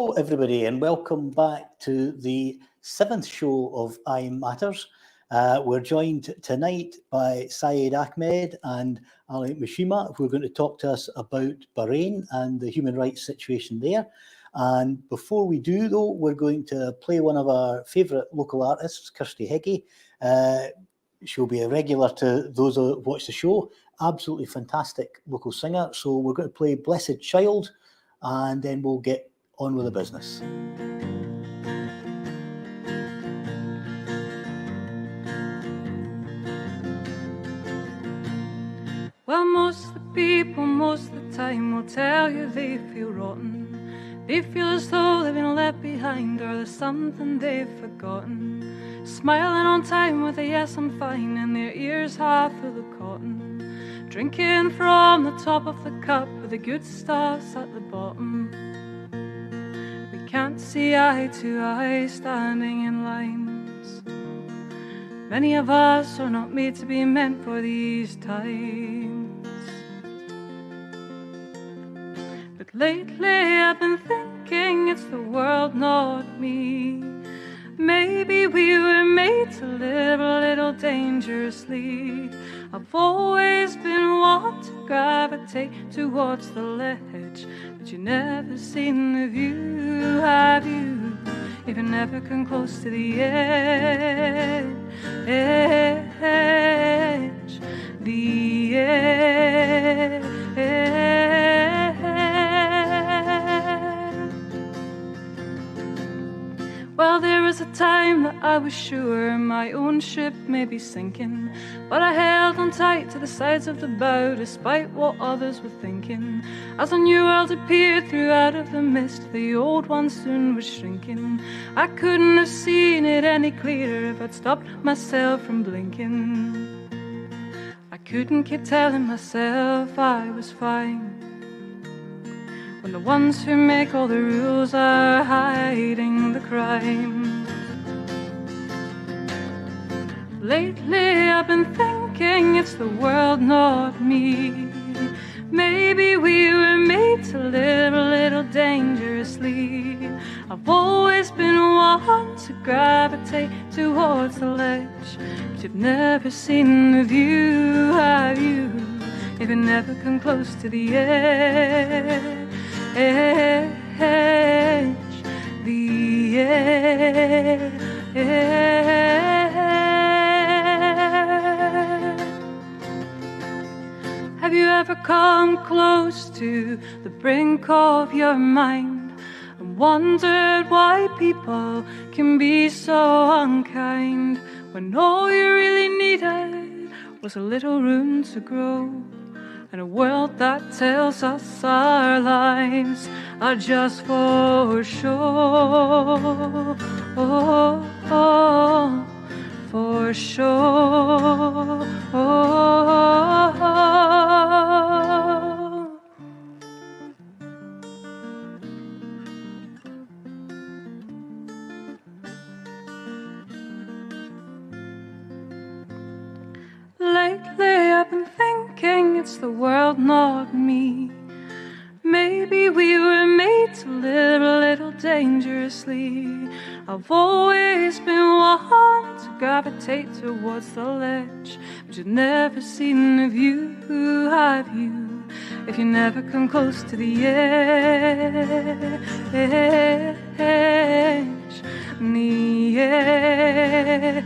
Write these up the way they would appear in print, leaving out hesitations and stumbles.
Hello, everybody, and welcome back to the 7th show of ayematters. We're joined tonight by Syed Ahmed and Ali Mushaima, who are going to talk to us about Bahrain and the human rights situation there. And before we do, though, we're going to play one of our favourite local artists, Kirsty Heggie. She'll be a regular to those who watch the show. Absolutely fantastic local singer. So we're going to play Blessed Child, and then we'll get on with the business. Well, most of the people, most of the time, will tell you they feel rotten. They feel as though they've been left behind, or there's something they've forgotten. Smiling on time with a yes, I'm fine, and their ears half full of cotton. Drinking from the top of the cup, with the good stuff's at the bottom. Can't see eye to eye standing in lines. Many of us are not made to be meant for these times. But lately I've been thinking it's the world, not me. Maybe we were made to live a little dangerously. I've always been one to gravitate towards the ledge, but you've never seen the view, have you? If you never come close to the edge, the edge. Well, there was a time that I was sure my own ship may be sinking, but I held on tight to the sides of the bow despite what others were thinking. As a new world appeared through out of the mist, the old one soon was shrinking. I couldn't have seen it any clearer if I'd stopped myself from blinking. I couldn't keep telling myself I was fine, when the ones who make all the rules are hiding the crime. Lately I've been thinking it's the world, not me. Maybe we were made to live a little dangerously. I've always been one to gravitate towards the ledge, but you've never seen the view, have you? If you never come close to the edge, the edge. Have you ever come close to the brink of your mind and wondered why people can be so unkind, when all you really needed was a little room to grow, and a world that tells us our lives are just for show, for show. Lately I've been thinking it's the world, not me. Maybe we were made to live a little dangerously. I've always been one to gravitate towards the ledge, but you've never seen the view, have you? If you never come close to the edge, the edge.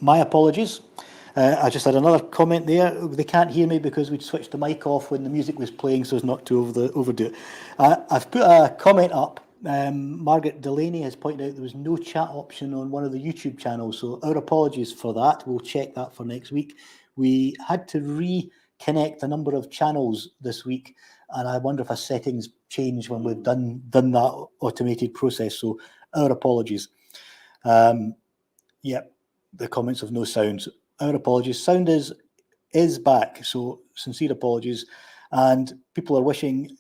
my apologies. I just had another comment there. They can't hear me because we'd switched the mic off when the music was playing, so as not to overdo it. I've put a comment up. Margaret Delaney has pointed out there was no chat option on one of the YouTube channels, so our apologies for that. We'll check that for next week. We had to reconnect a number of channels this week, and I wonder if our settings change when we've done that automated process, so our apologies. Yeah, the comments of no sound. Our apologies. Sound is back, so sincere apologies. And people are wishing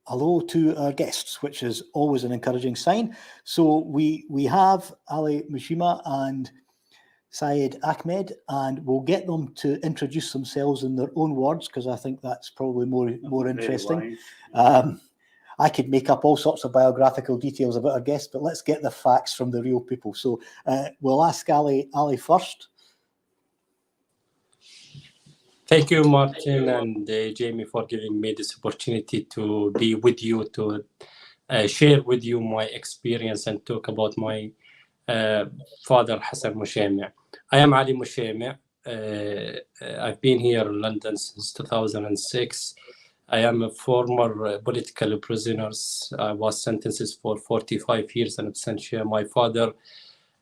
hello to our guests, which is always an encouraging sign. So we have Ali Mushaima and Syed Ahmed, and we'll get them to introduce themselves in their own words, because I think that's probably more interesting. I could make up all sorts of biographical details about our guests, but let's get the facts from the real people. So we'll ask Ali first. Thank you, Martin and Jamie, for giving me this opportunity to be with you, to share with you my experience and talk about my father, Hassan Mushaima. I am Ali Mushaima. I've been here in London since 2006. I am a former political prisoner. I was sentenced for 45 years in absentia. My father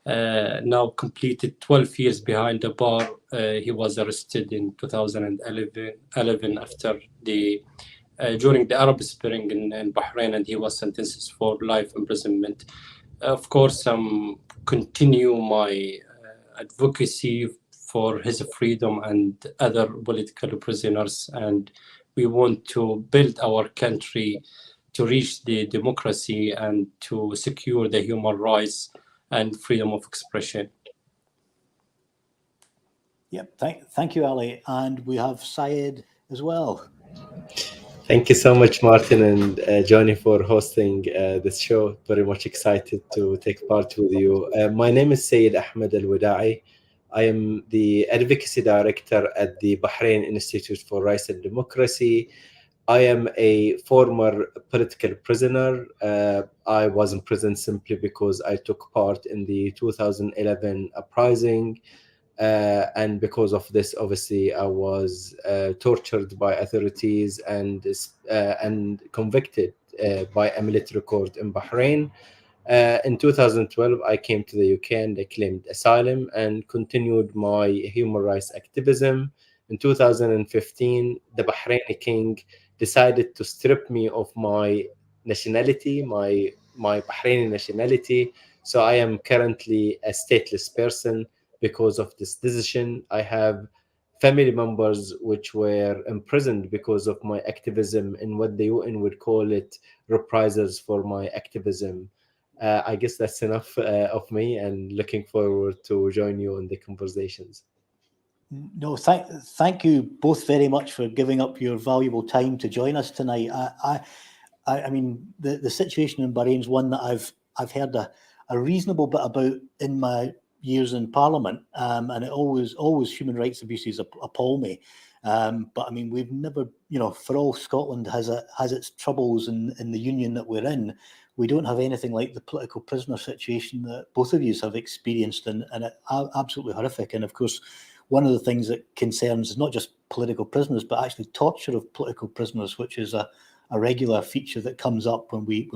now completed 12 years behind the bar. He was arrested in 2011 after during the Arab Spring in Bahrain, and he was sentenced for life imprisonment. Of course, continue my advocacy for his freedom and other political prisoners, and we want to build our country to reach the democracy and to secure the human rights and freedom of expression. Yep, thank you, Ali. And we have Syed as well. Thank you so much, Martin and Johnny, for hosting this show. Very much excited to take part with you. My name is Syed Ahmed Al-Wada'i. I am the Advocacy Director at the Bahrain Institute for Rights and Democracy. I am a former political prisoner. I was in prison simply because I took part in the 2011 uprising. And because of this, obviously, I was tortured by authorities and convicted by a military court in Bahrain. In 2012, I came to the UK and I claimed asylum and continued my human rights activism. In 2015, the Bahraini king decided to strip me of my nationality, my Bahraini nationality. So I am currently a stateless person because of this decision. I have family members which were imprisoned because of my activism in what the UN would call it reprisals for my activism. I guess that's enough of me, and looking forward to join you in the conversations. No, thank you both very much for giving up your valuable time to join us tonight. I mean, the situation in Bahrain is one that I've heard a reasonable bit about in my years in Parliament, and it always human rights abuses appall me. But I mean, we've never, for all Scotland has its troubles in the union that we're in, we don't have anything like the political prisoner situation that both of you have experienced, and it's absolutely horrific. And of course, one of the things that concerns is not just political prisoners, but actually torture of political prisoners, which is a regular feature that comes up when we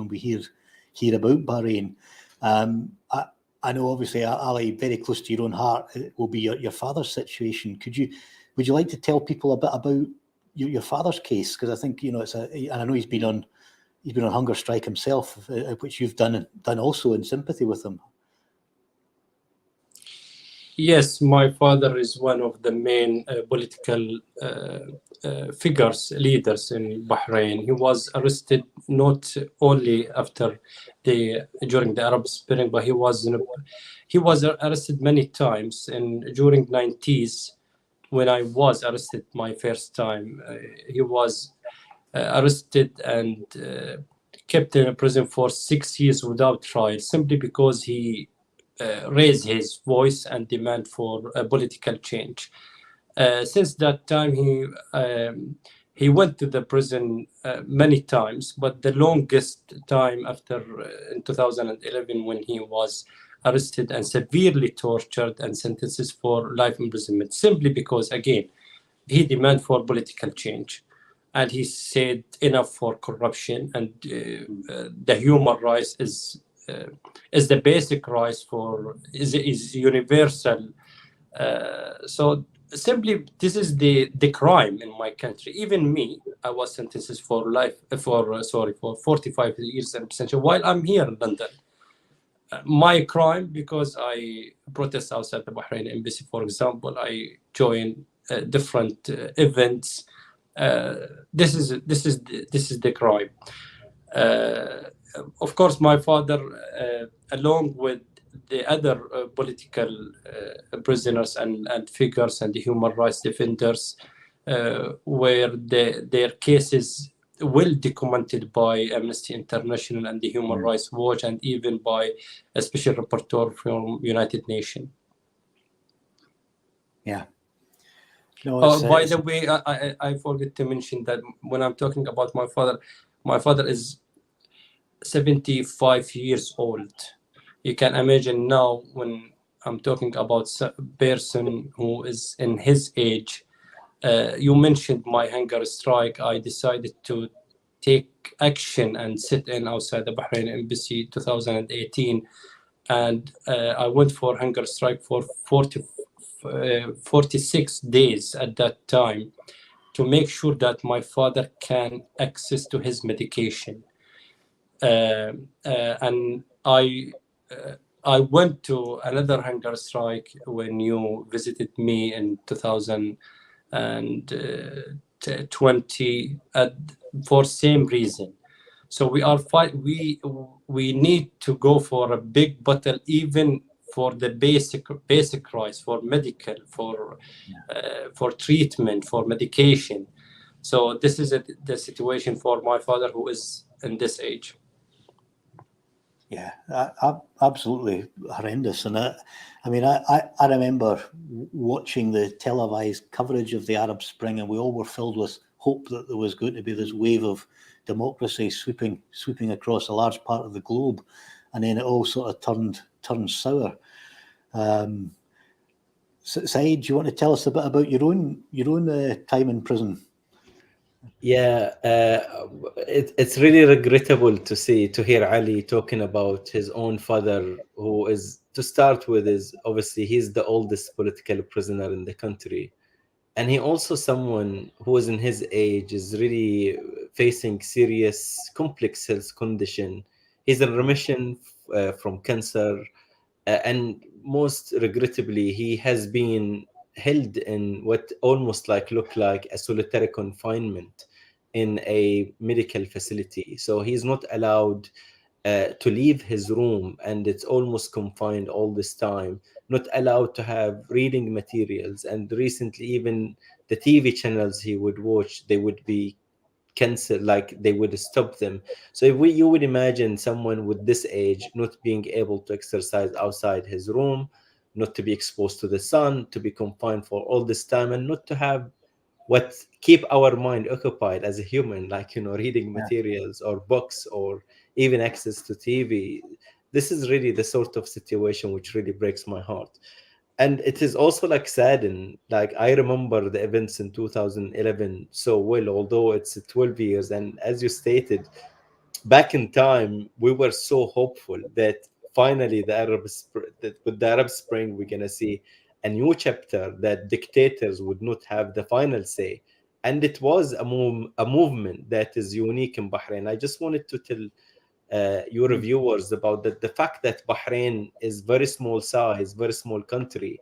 hear about Bahrain. I know, obviously, Ali, very close to your own heart, it will be your father's situation. Would you like to tell people a bit about your father's case? Because I think, and I know he's been on hunger strike himself, which you've done also in sympathy with him. Yes, my father is one of the main political leaders in Bahrain. He was arrested not only during the Arab Spring, but he was arrested many times. And during the 90s, when I was arrested my first time, he was arrested and kept in prison for 6 years without trial, simply because he raised his voice and demand for a political change. Since that time, he went to the prison many times, but the longest time after in 2011, when he was arrested and severely tortured and sentences for life imprisonment, simply because, again, he demanded for political change. And he said enough for corruption, and the human rights is the basic rights for is universal. So simply, this is the crime in my country. Even me, I was sentenced for life for 45 years in absentia while I'm here in London. My crime, because I protest outside the Bahrain embassy, for example. I join different events. This is the crime. Of course, my father, along with the other political prisoners and figures and the human rights defenders, where their cases well documented by Amnesty International and the Human Rights Watch, and even by a special rapporteur from United Nations. Yeah. No, by the way, I forget to mention that when I'm talking about my father is 75 years old. You can imagine now, when I'm talking about a person who is in his age. You mentioned my hunger strike. I decided to take action and sit in outside the Bahrain embassy 2018, and I went for hunger strike for 46 days at that time, to make sure that my father can access to his medication. And I went to another hunger strike when you visited me in 2020 for same reason. So we are we need to go for a big battle, even for the basic rights, for medical, for treatment, for medication. So this is the situation for my father, who is in this age. Yeah, absolutely horrendous. And I remember watching the televised coverage of the Arab Spring, and we all were filled with hope that there was going to be this wave of democracy sweeping across a large part of the globe, and then it all sort of turned sour. Saeed, do you want to tell us a bit about your own time in prison? Yeah, it's really regrettable to hear Ali talking about his own father, who is, to start with, is obviously he's the oldest political prisoner in the country, and he also someone who is in his age is really facing serious complex health condition. He's in remission from cancer, and most regrettably, he has been held in what almost look like a solitary confinement in a medical facility. So he's not allowed to leave his room, and it's almost confined all this time, not allowed to have reading materials. And recently, even the TV channels he would watch, they would be cancelled, like they would stop them. So if you would imagine someone with this age not being able to exercise outside his room, not to be exposed to the sun, to be confined for all this time, and not to have what keep our mind occupied as a human, reading materials or books or even access to TV. This is really the sort of situation which really breaks my heart. And it is also saddened. I remember the events in 2011 so well, although it's 12 years. And as you stated, back in time, we were so hopeful that finally with the Arab Spring, we're going to see a new chapter, that dictators would not have the final say. And it was a movement that is unique in Bahrain. I just wanted to tell your viewers about the fact that Bahrain is very small size, very small country,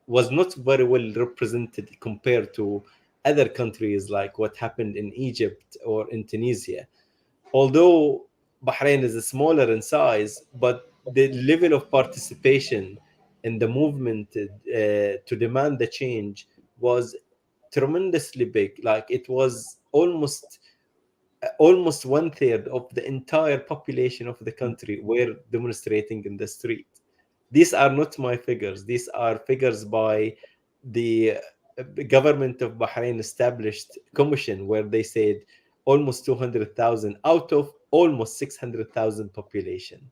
was not very well represented compared to other countries, like what happened in Egypt or in Tunisia. Although Bahrain is smaller in size, but the level of participation in the movement to demand the change was tremendously big. It was almost 1/3 of the entire population of the country were demonstrating in the street. These are not my figures. These are figures by the government of Bahrain established commission, where they said almost 200,000 out of almost 600,000 population.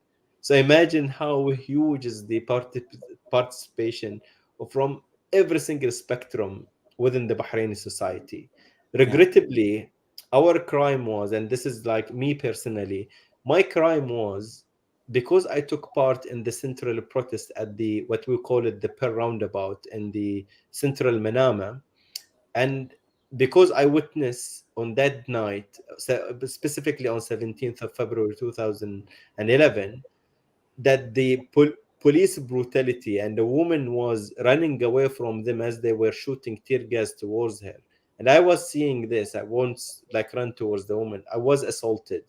So imagine how huge is the participation from every single spectrum within the Bahraini society. Regrettably, our crime was, and this is like me personally, my crime was because I took part in the central protest at the what we call it the Pearl Roundabout in the central Manama, and because I witnessed on that night, specifically on 17th of February 2011, that the police brutality, and the woman was running away from them as they were shooting tear gas towards her. And I was seeing this. I once like run towards the woman. I was assaulted,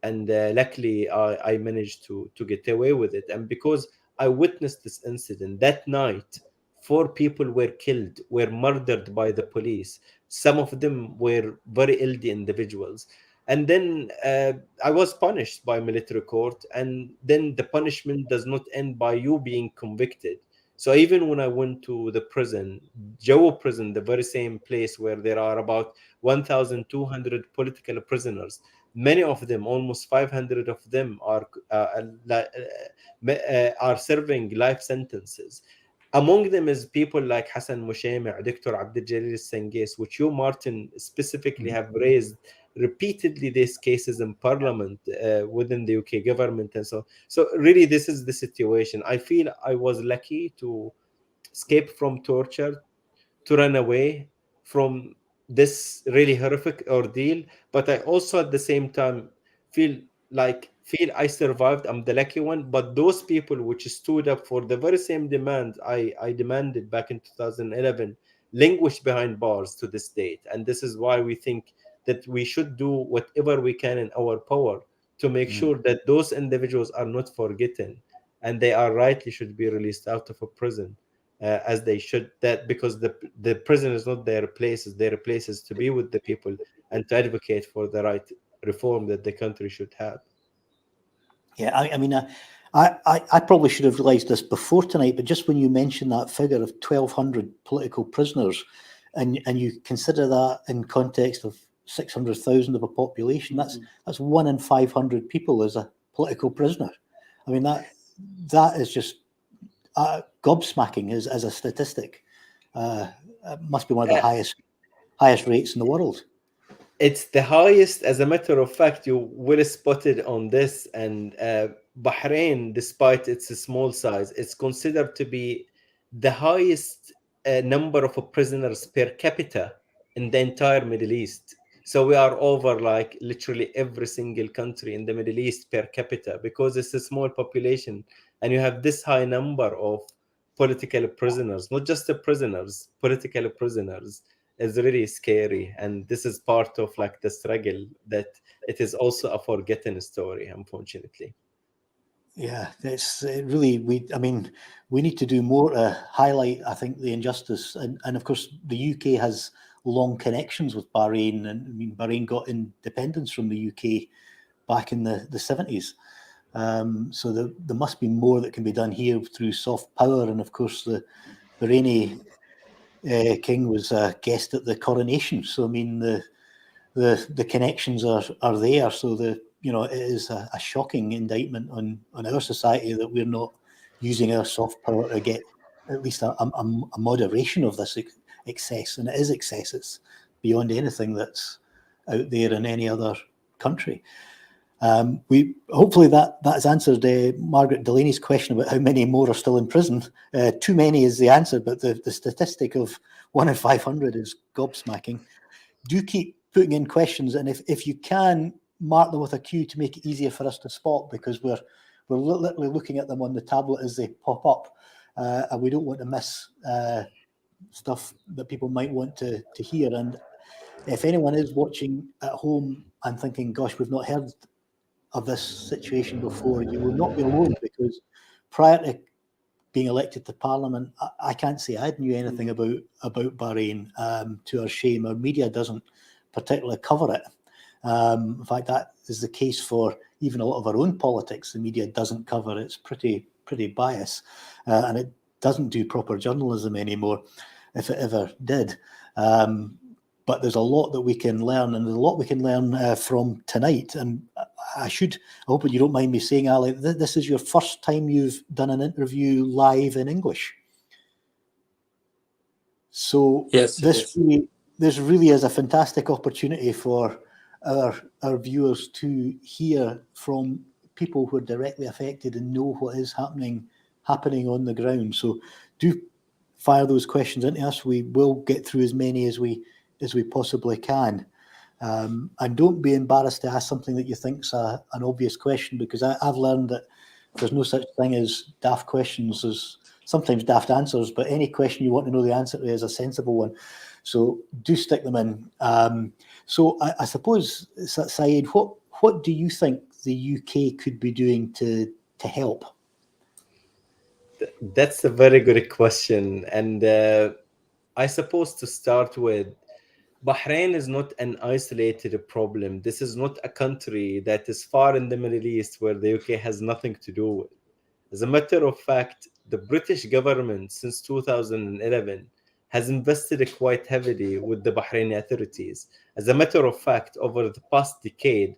and luckily I managed to get away with it. And because I witnessed this incident that night, 4 people were killed, were murdered by the police. Some of them were very elderly individuals. And then I was punished by military court, and then the punishment does not end by you being convicted. So even when I went to the prison, Jawa prison, the very same place where there are about 1,200 political prisoners, many of them, almost 500 of them, are serving life sentences. Among them is people like Hassan Mushaima, Dr. Abdul Sengis, which you, Martin, specifically have raised repeatedly these cases in Parliament within the UK government, and so really this is the situation. I feel I was lucky to escape from torture, to run away from this really horrific ordeal, but I also at the same time feel I survived. I'm the lucky one. But those people which stood up for the very same demand I demanded back in 2011 languish behind bars to this date. And this is why we think that we should do whatever we can in our power to make sure that those individuals are not forgotten, and they are rightly should be released out of a prison as they should. That because the prison is not their places. Their place is to be with the people and to advocate for the right reform that the country should have. Yeah, I mean, I probably should have realised this before tonight, but just when you mentioned that figure of 1,200 political prisoners, and you consider that in context of 600,000 of a population, that's 1 in 500 people is a political prisoner. I mean, that is just gobsmacking as a statistic. It must be one of the highest rates in the world. It's the highest. As a matter of fact, you will spotted on this. And Bahrain, despite its small size, it's considered to be the highest number of prisoners per capita in the entire Middle East. So we are over like literally every single country in the Middle East per capita, because it's a small population, and you have this high number of political prisoners, not just the prisoners, political prisoners. Is really scary. And this is part of like the struggle, that it is also a forgotten story, unfortunately. Yeah, it's really, we need to do more to highlight, I think, the injustice. And of course, the UK has long connections with Bahrain. And I mean, Bahrain got independence from the UK back in the 70s. So there must be more that can be done here through soft power. And of course, the Bahraini king was a guest at the coronation. So I mean, the connections are there. So it is a shocking indictment on our society that we're not using our soft power to get at least a moderation of this excess. And it is excess. It's beyond anything that's out there in any other country. Hopefully that has answered Margaret Delaney's question about how many more are still in prison. Too many is the answer, but the statistic of 1 in 500 is gobsmacking. Do keep putting in questions, and if you can, mark them with a Q to make it easier for us to spot, because we're literally looking at them on the tablet as they pop up, and we don't want to miss stuff that people might want to hear. And if anyone is watching at home and thinking, gosh, we've not heard of this situation before, you will not be alone, because prior to being elected to Parliament, I can't say I knew anything about Bahrain. To our shame, our media doesn't particularly cover it. In fact, that is the case for even a lot of our own politics. The media doesn't cover it. It's pretty biased, and it doesn't do proper journalism anymore, if it ever did. but there's a lot that we can learn, and there's a lot we can learn from tonight. And I hope you don't mind me saying, Ali, this is your first time you've done an interview live in English. So Yes, this really is a fantastic opportunity for our viewers to hear from people who are directly affected and know what is happening on the ground. So do fire those questions into us. We will get through as many as we possibly can. And don't be embarrassed to ask something that you think's an obvious question, because I've learned that there's no such thing as daft questions. There's sometimes daft answers, but any question you want to know the answer to is a sensible one. So do stick them in. So I suppose, Syed, what do you think the UK could be doing to help? That's a very good question. And I suppose to start with, Bahrain is not an isolated problem. This is not a country that is far in the Middle East where the UK has nothing to do with. As a matter of fact, the British government since 2011 has invested quite heavily with the Bahraini authorities. As a matter of fact, over the past decade,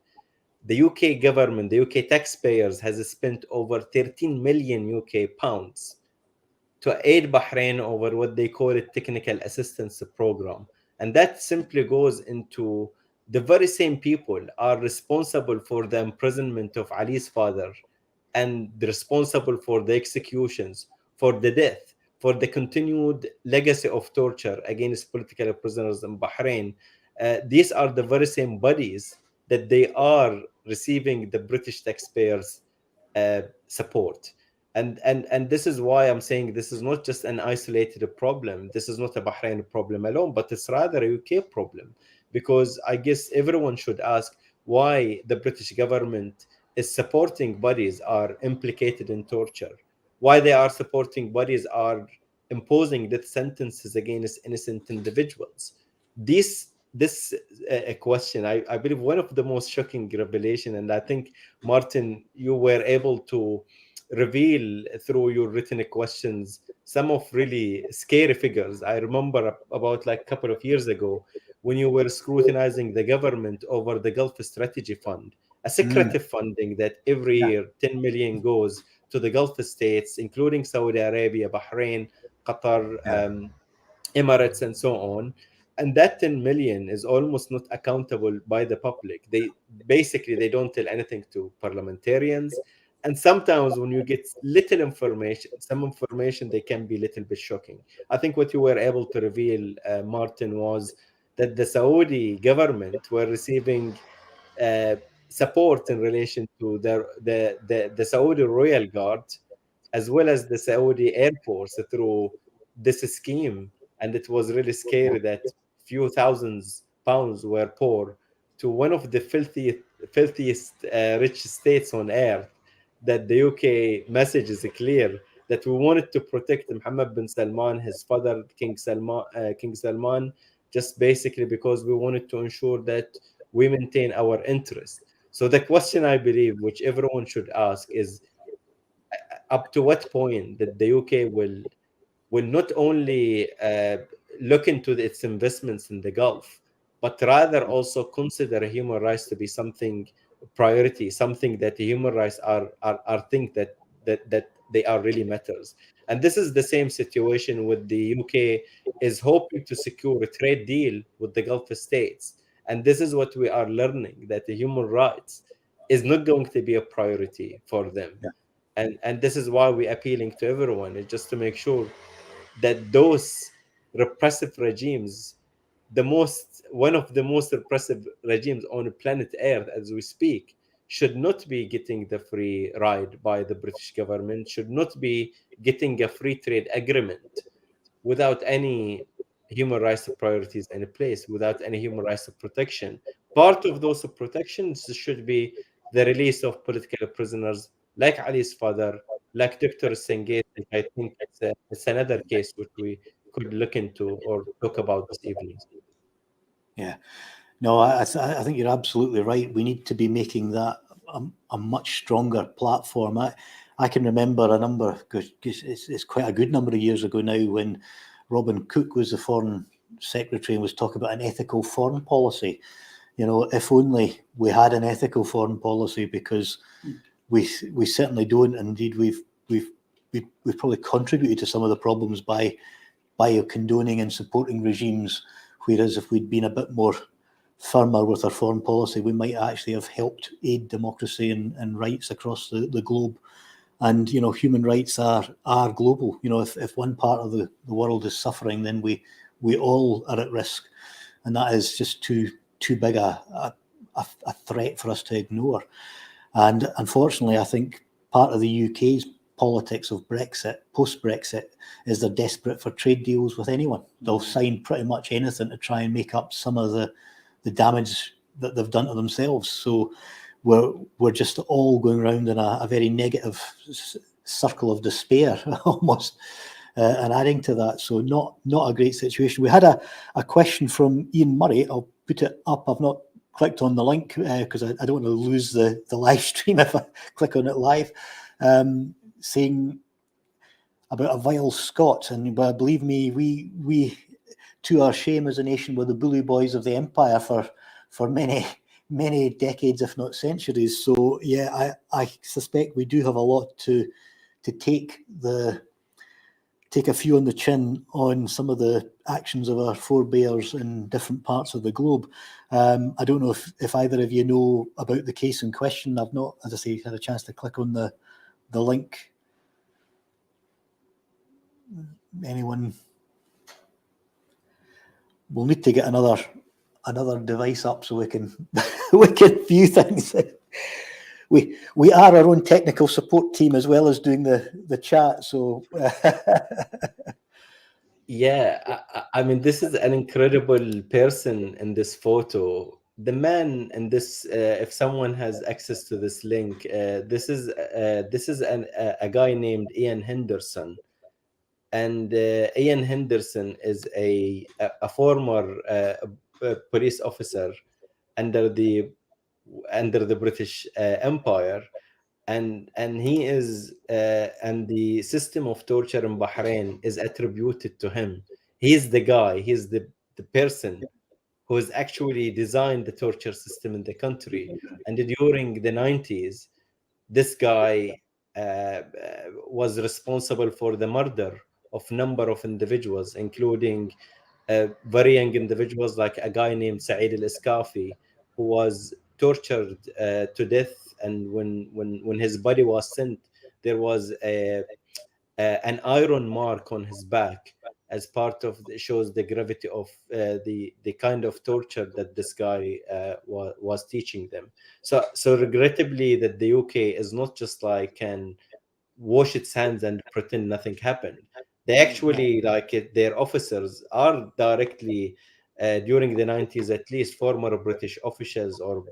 the UK government, the UK taxpayers, has spent over 13 million UK pounds to aid Bahrain over what they call a technical assistance program. And that simply goes into the very same people are responsible for the imprisonment of Ali's father and responsible for the executions, for the death, for the continued legacy of torture against political prisoners in Bahrain. These are the very same bodies that they are receiving the British taxpayers' support. And this is why I'm saying this is not just an isolated problem. This is not a Bahrain problem alone, but it's rather a UK problem. Because I guess everyone should ask why the British government is supporting bodies are implicated in torture, why they are supporting bodies are imposing death sentences against innocent individuals. This question, I believe one of the most shocking revelation, and I think, Martin, you were able to reveal through your written questions some of really scary figures. I remember about like a couple of years ago when you were scrutinizing the government over the Gulf Strategy Fund, a secretive funding that every year 10 million goes to the Gulf states, including Saudi Arabia, Bahrain, Qatar, Emirates, and so on. And that 10 million is almost not accountable by the public. They don't tell anything to parliamentarians. And sometimes when you get little information, some information, they can be a little bit shocking. I think what you were able to reveal, Martin, was that the Saudi government were receiving support in relation to the Saudi Royal Guard, as well as the Saudi Air Force through this scheme. And it was really scary that few thousands pounds were poured to one of the filthiest rich states on earth. That the UK message is clear that we wanted to protect Mohammed bin Salman, his father, King Salman, just basically because we wanted to ensure that we maintain our interest. So the question, I believe, which everyone should ask is, up to what point that the UK will not only look into its investments in the Gulf, but rather also consider human rights to be something priority, something that human rights are think that they are really matters. And this is the same situation with the UK is hoping to secure a trade deal with the Gulf states. And this is what we are learning, that the human rights is not going to be a priority for them. Yeah. And this is why we're appealing to everyone, is just to make sure that those repressive regimes, one of the most repressive regimes on planet Earth as we speak, should not be getting the free ride by the British government, should not be getting a free trade agreement without any human rights priorities in place, without any human rights protection. Part of those protections should be the release of political prisoners like Ali's father, like Dr. Sengate. I think it's another case which we could look into or talk about this evening. Yeah, no, I think you're absolutely right. We need to be making that a much stronger platform. I can remember a number, because it's quite a good number of years ago now, when Robin Cook was the foreign secretary and was talking about an ethical foreign policy. You know, if only we had an ethical foreign policy, because we certainly don't. Indeed, we've probably contributed to some of the problems by condoning and supporting regimes. Whereas if we'd been a bit more firmer with our foreign policy, we might actually have helped aid democracy and rights across the globe. And, you know, human rights are global. You know, if one part of the world is suffering, then we all are at risk. And that is just too big a threat for us to ignore. And unfortunately, I think part of the UK's politics of Brexit, post-Brexit, is they're desperate for trade deals with anyone. They'll sign pretty much anything to try and make up some of the damage that they've done to themselves. So we're just all going around in a very negative circle of despair, almost, and adding to that. So not a great situation. We had a question from Ian Murray. I'll put it up. I've not clicked on the link because I don't want to lose the live stream if I click on it live, saying about a vile Scot. And believe me, we to our shame as a nation were the bully boys of the empire for many decades, if not centuries. So yeah, I suspect we do have a lot to take a few on the chin on some of the actions of our forebears in different parts of the globe. I don't know if either of you know about the case in question. I've not, as I say, had a chance to click on the link. Anyone? We'll need to get another device up so we can view things. We are our own technical support team as well as doing the chat. So yeah, I mean, this is an incredible person in this photo. The man in this, if someone has access to this link, this is a guy named Ian Henderson. And Ian Henderson is a former police officer under the British Empire, and he is and the system of torture in Bahrain is attributed to him. He is the guy. He is the person who has actually designed the torture system in the country. And during the 90s, this guy was responsible for the murder of number of individuals, including very young individuals like a guy named Saeed al-Iskafi, who was tortured to death. And when his body was sent, there was an iron mark on his back, as part of shows the gravity of the kind of torture that this guy was teaching them. So regrettably, that the UK is not just like can wash its hands and pretend nothing happened. They actually, like, their officers are directly during the 90s, at least former British officials or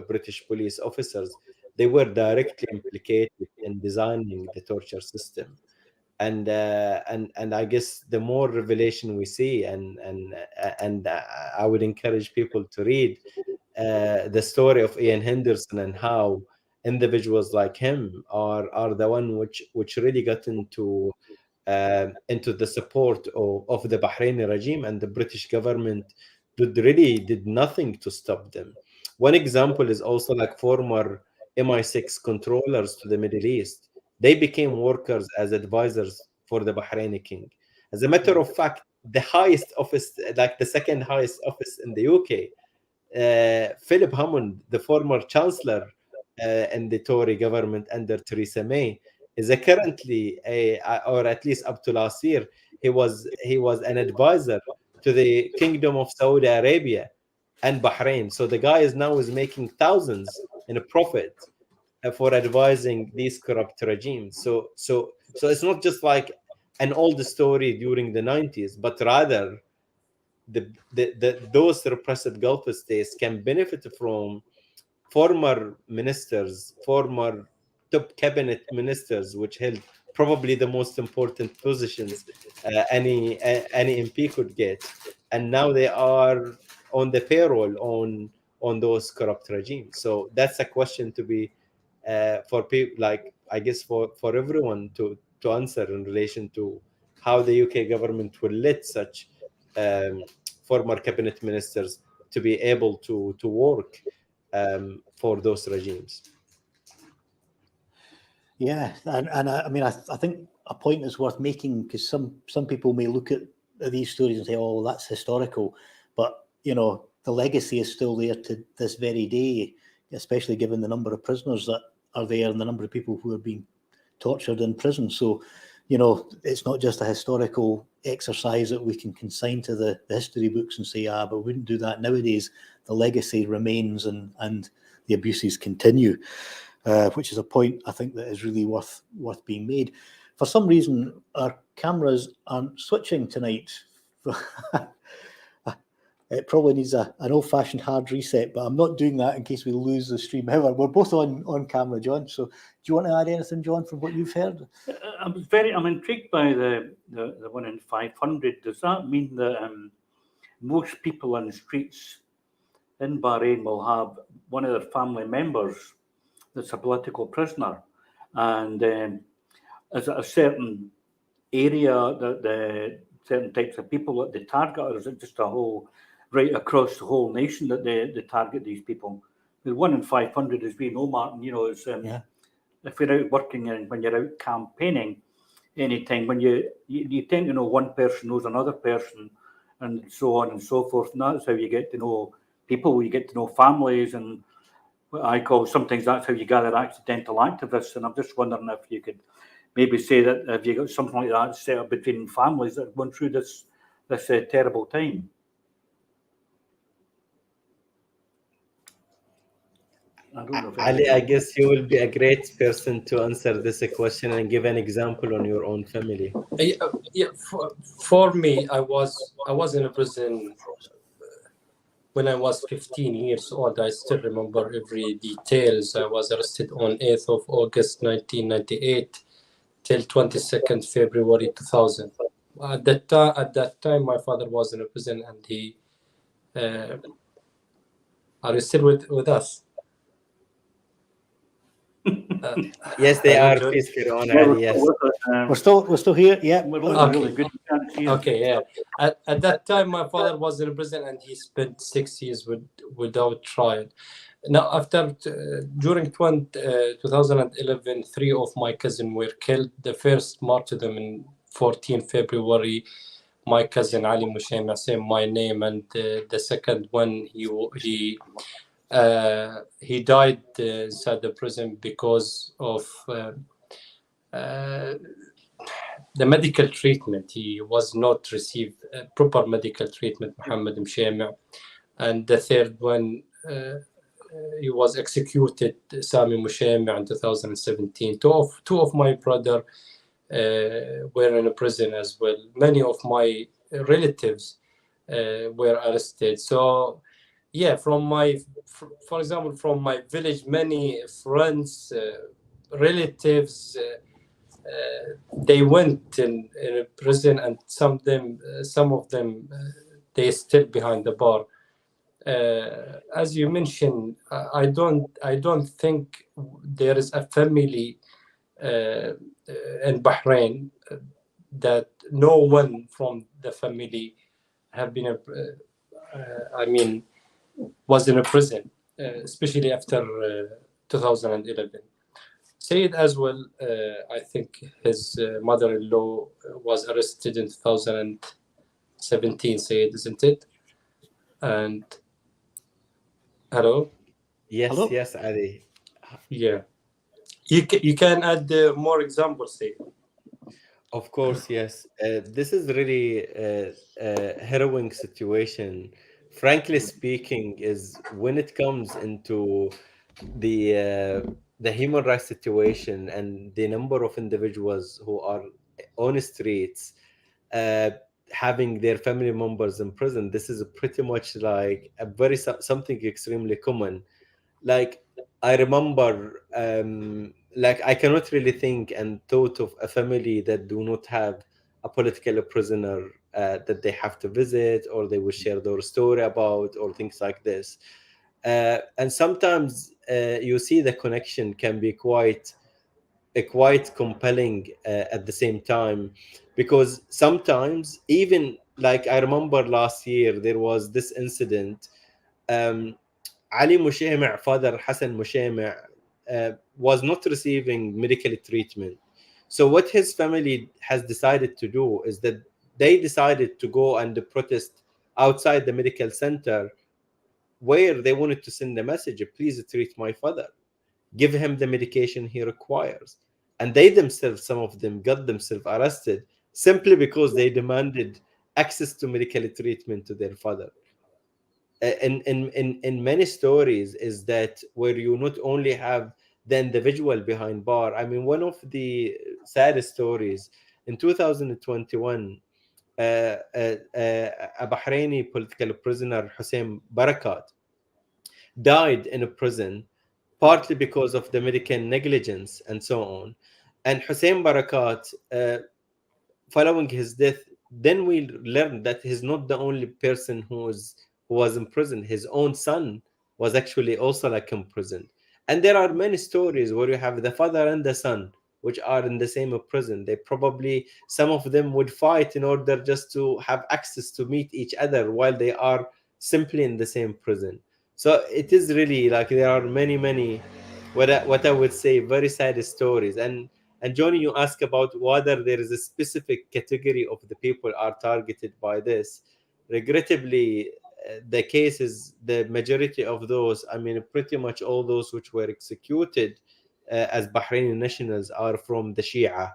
British police officers, they were directly implicated in designing the torture system. And I guess the more revelation we see, and I would encourage people to read the story of Ian Henderson and how individuals like him are the one which really got into the support of the Bahraini regime, and the British government did nothing to stop them. One example is also like former MI6 controllers to the Middle East. They became workers as advisors for the Bahraini king. As a matter of fact, the highest office, like the second highest office in the UK, Philip Hammond, the former chancellor in the Tory government under Theresa May, is currently or at least up to last year, he was an advisor to the Kingdom of Saudi Arabia and Bahrain. So the guy is making thousands in a profit for advising these corrupt regimes. So it's not just like an old story during the 90s, but rather those repressive Gulf states can benefit from former ministers, former top cabinet ministers, which held probably the most important positions any MP could get, and now they are on the payroll on those corrupt regimes. So that's a question to be for people, like, I guess for everyone to answer in relation to how the UK government will let such former cabinet ministers to be able to work for those regimes. Yeah, and I mean, I think a point is worth making, because some people may look at these stories and say, "Oh, well, that's historical," but you know, the legacy is still there to this very day, especially given the number of prisoners that are there and the number of people who are being tortured in prison. So, you know, it's not just a historical exercise that we can consign to the history books and say, but we wouldn't do that nowadays. The legacy remains, and the abuses continue. Which is a point I think that is really worth being made. For some reason, our cameras aren't switching tonight. It probably needs an old-fashioned hard reset, but I'm not doing that in case we lose the stream. However, we're both on camera, John. So do you want to add anything, John, from what you've heard? I'm intrigued by the 1 in 500. Does that mean that most people on the streets in Bahrain will have one of their family members that's a political prisoner, and is it a certain area that the certain types of people that they target, or is it just a whole right across the whole nation that they target these people? The 1 in 500, as we know, Martin, you know, is if you're out working and when you're out campaigning, anytime when you tend to know one person knows another person, and so on and so forth, and that's how you get to know people. You get to know families, and what I call sometimes that's how you gather accidental activists. And I'm just wondering if you could maybe say that if you got something like that set up between families that went through this terrible time. I don't know if Ali, I guess you will be a great person to answer this question and give an example on your own family. Yeah, for me, I was in a prison when I was 15 years old. I still remember every details. I was arrested on 8th of August 1998 till 22nd February 2000. At that time, my father was in a prison, and he are you still with us? Yes, they are. Please carry on, Ali. Yes, we're still here. Yeah, really good. Okay, yeah. At that time, my father was in prison, and he spent 6 years without trial. Now, after during 2011, 3 of my cousins were killed. The first martyrdom in 14 February. My cousin Ali Mushaima, same my name, and the second one he died inside the prison because of the medical treatment. He was not received proper medical treatment, Muhammad Mushaima. And the third one, he was executed, Sami Mushaima, in 2017. Two of my brother were in a prison as well. Many of my relatives were arrested. So yeah, for example, from my village, many friends, relatives, they went in a prison, and some of them they still behind the bar. As you mentioned, I don't think there is a family in Bahrain that no one from the family have been was in a prison, especially after 2011. Said as well, I think his mother-in-law was arrested in 2017, Said, isn't it? And hello? Yes, Hello? yes, Ali. Yeah. You can add more examples, Said. Of course, yes. This is really a harrowing situation. Frankly speaking, is when it comes into the human rights situation and the number of individuals who are on the streets, having their family members in prison. This is pretty much like something extremely common. Like I remember, like I cannot really think and thought of a family that do not have a political prisoner that they have to visit, or they will share their story about, or things like this. And sometimes you see the connection can be quite compelling at the same time, because sometimes even like I remember last year there was this incident. Ali Mushaima, father Hassan Mushaima, was not receiving medical treatment. So what his family has decided to do is that they decided to go and protest outside the medical center, where they wanted to send a message: please treat my father, give him the medication he requires. And they themselves, some of them got themselves arrested simply because they demanded access to medical treatment to their father. In many stories is that where you not only have the individual behind bar. I mean, one of the saddest stories in 2021, a Bahraini political prisoner, Husain Barakat, died in a prison, partly because of the medical negligence and so on. And Hussein Barakat, following his death, then we learned that he's not the only person who was in prison. His own son was actually also like imprisoned. And there are many stories where you have the father and the son which are in the same prison. They probably, some of them would fight in order just to have access to meet each other while they are simply in the same prison. So it is really like there are many what I would say very sad stories. And Johnny, you ask about whether there is a specific category of the people are targeted by this. Regrettably, the cases, the majority of those, I mean, pretty much all those which were executed as Bahraini nationals are from the Shia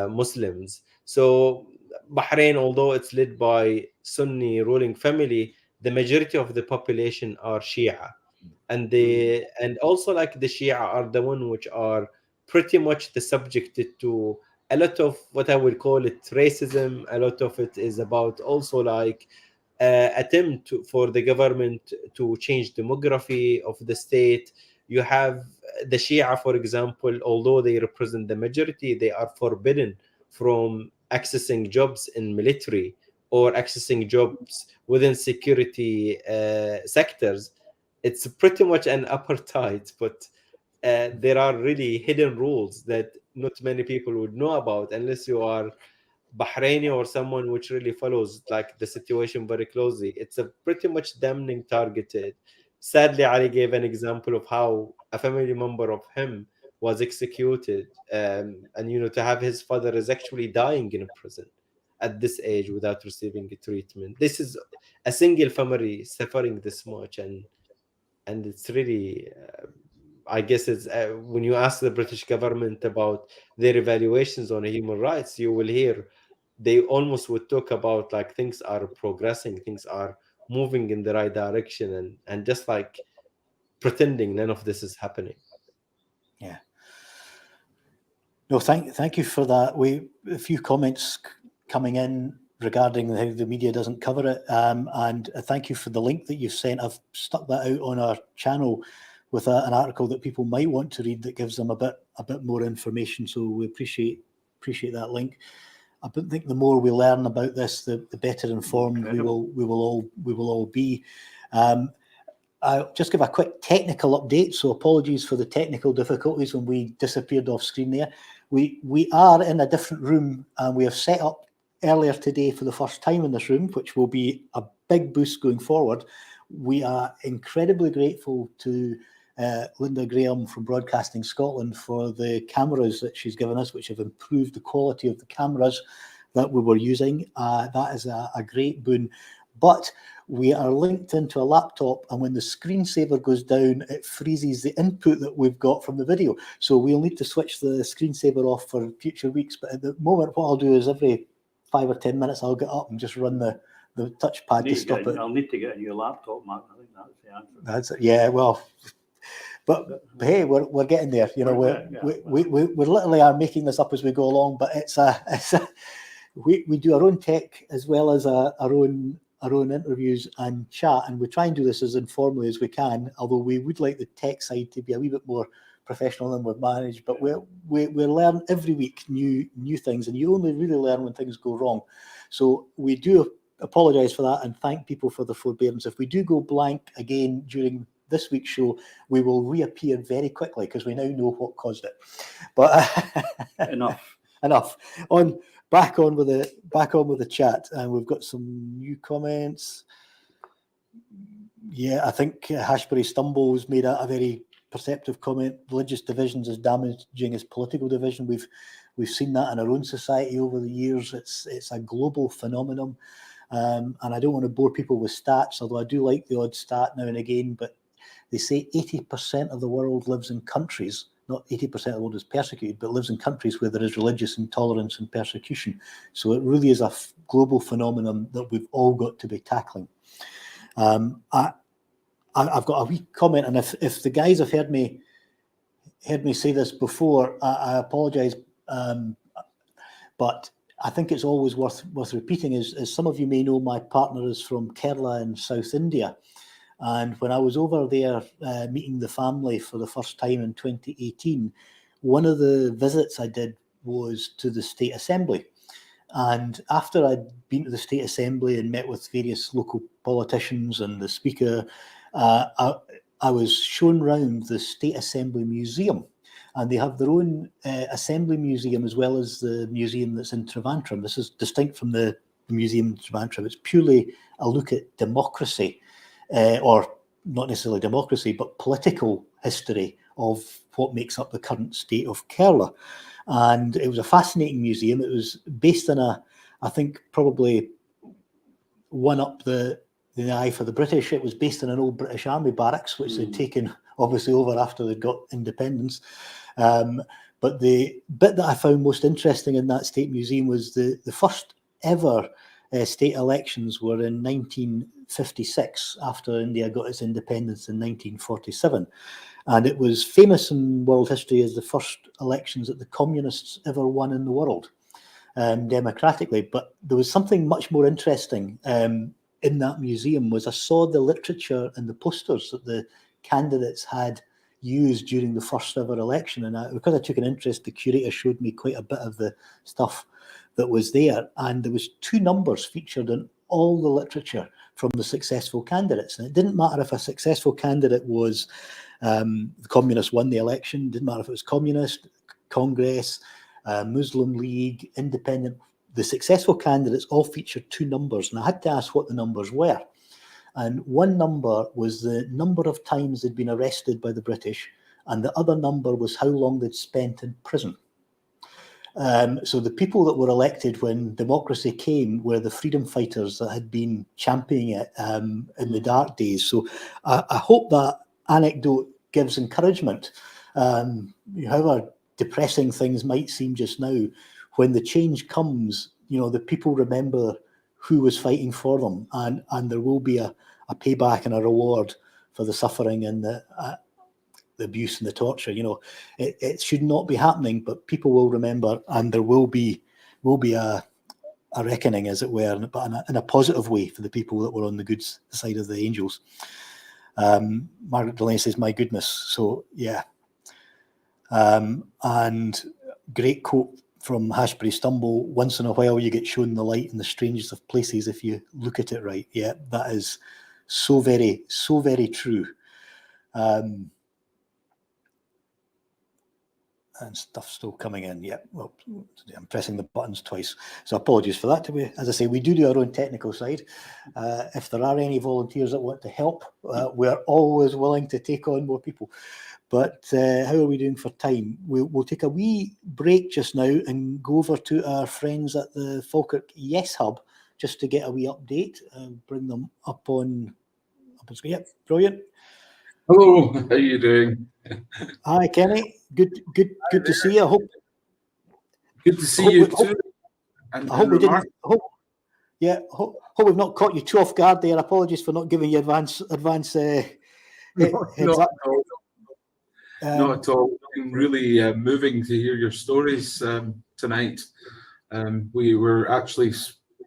Muslims. So Bahrain, although it's led by Sunni ruling family, the majority of the population are Shia. And also like the Shia are the one which are pretty much the subjected to a lot of what I would call it racism. A lot of it is about also like attempt for the government to change demography of the state. You have the Shia, for example, although they represent the majority, they are forbidden from accessing jobs in military or accessing jobs within security sectors. It's pretty much an apartheid, but there are really hidden rules that not many people would know about unless you are Bahraini or someone which really follows like the situation very closely. It's a pretty much damning targeted. Sadly, Ali gave an example of how a family member of him was executed, and to have his father is actually dying in a prison at this age without receiving a treatment. This is a single family suffering this much, and it's really I guess it's when you ask the British government about their evaluations on human rights, you will hear they almost would talk about like things are progressing, things are moving in the right direction, and just like pretending none of this is happening. Yeah. No, thank you for that. A few comments coming in regarding how the media doesn't cover it, and thank you for the link that you've sent. I've stuck that out on our channel with an article that people might want to read that gives them a bit more information. So we appreciate that link. I think the more we learn about this, the better informed we will all be. I'll just give a quick technical update. So apologies for the technical difficulties when we disappeared off screen there. We are in a different room, and we have set up earlier today for the first time in this room, which will be a big boost going forward. We are incredibly grateful to Linda Graham from Broadcasting Scotland for the cameras that she's given us, which have improved the quality of the cameras that we were using. That is a great boon. But we are linked into a laptop, and when the screensaver goes down, it freezes the input that we've got from the video. So we'll need to switch the screensaver off for future weeks. But at the moment, what I'll do is every 5 or 10 minutes, I'll get up and just run the touchpad to stop it. I'll need to get a new laptop, Mark. I think that's the answer. That's it. Yeah, well, but hey, we're getting there. We literally are making this up as we go along. But we do our own tech as well as our own interviews and chat, and we try and do this as informally as we can. Although we would like the tech side to be a wee bit more professional than we've managed. But we learn every week new things, and you only really learn when things go wrong. So we do apologise for that and thank people for the forbearance. If we do go blank again during this week's show, we will reappear very quickly because we now know what caused it. But enough. On back on with the chat, and we've got some new comments. Yeah, I think Hashbury Stumbles made a very perceptive comment. Religious divisions as damaging as political division. We've seen that in our own society over the years. It's a global phenomenon, and I don't want to bore people with stats, although I do like the odd stat now and again. But they say 80% of the world lives in countries, not 80% of the world is persecuted, but lives in countries where there is religious intolerance and persecution. So it really is a global phenomenon that we've all got to be tackling. I've got a wee comment, and if the guys have heard me say this before, I apologise, but I think it's always worth repeating. As some of you may know, my partner is from Kerala in South India, and when I was over there meeting the family for the first time in 2018, one of the visits I did was to the State Assembly. And after I'd been to the State Assembly and met with various local politicians and the Speaker, I was shown round the State Assembly Museum. And they have their own Assembly Museum as well as the museum that's in Trivandrum. This is distinct from the museum in Trivandrum. It's purely a look at democracy, or not necessarily democracy, but political history of what makes up the current state of Kerala. And it was a fascinating museum. It was based on I think probably one up the eye for the British. It was based on an old British Army barracks, which they'd taken obviously over after they'd got independence. But the bit that I found most interesting in that state museum was the first ever state elections were in 1956, after India got its independence in 1947. And it was famous in world history as the first elections that the communists ever won in the world, democratically. But there was something much more interesting in that museum. Was I saw the literature and the posters that the candidates had used during the first ever election. And because I took an interest, the curator showed me quite a bit of the stuff that was there. And there was 2 numbers featured in all the literature from the successful candidates. And it didn't matter if a successful candidate was the communists won the election, didn't matter if it was communist, Congress, Muslim League, independent. The successful candidates all featured 2 numbers, and I had to ask what the numbers were. And one number was the number of times they'd been arrested by the British, and the other number was how long they'd spent in prison. So the people that were elected when democracy came were the freedom fighters that had been championing it in the dark days. So I hope that anecdote gives encouragement. However depressing things might seem just now, when the change comes, the people remember who was fighting for them, and there will be a payback and a reward for the suffering and the abuse and the torture. It should not be happening, but people will remember, and there will be a reckoning, as it were, but in a positive way for the people that were on the good side of the angels. Margaret Delaney says, "My goodness." So yeah, and great quote from Hashbury Stumble: "Once in a while you get shown the light in the strangest of places if you look at it right." Yeah, that is so very true. And stuff still coming in. Yeah, well, I'm pressing the buttons twice, so apologies for that. As I say, we do our own technical side. If there are any volunteers that want to help, we're always willing to take on more people. But how are we doing for time? We'll take a wee break just now and go over to our friends at the Falkirk Yes Hub just to get a wee update and bring them up on screen. Yep, brilliant. Hello, how are you doing? Hi, Kenny. Good to see you. I hope. Good to see you too. I hope we didn't. Hope we've not caught you too off guard there. Apologies for not giving you advance. Not at all. I'm really moving to hear your stories tonight. We were actually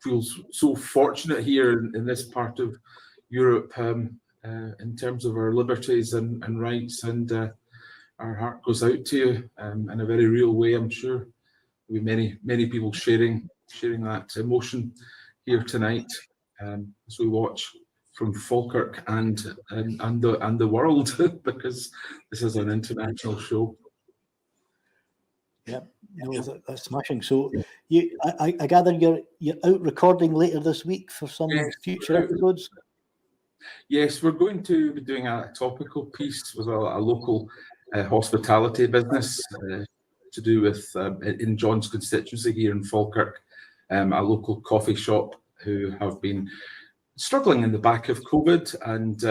feel so fortunate here in this part of Europe in terms of our liberties and rights, and our heart goes out to you in a very real way. I'm sure there'll be many people sharing that emotion here tonight as we watch from Falkirk and the world, because this is an international show. Yeah, No, that's smashing. So I gather you're out recording later this week for some future episodes. Yes, we're going to be doing a topical piece with a local hospitality business to do with in John's constituency here in Falkirk, a local coffee shop who have been struggling in the back of COVID and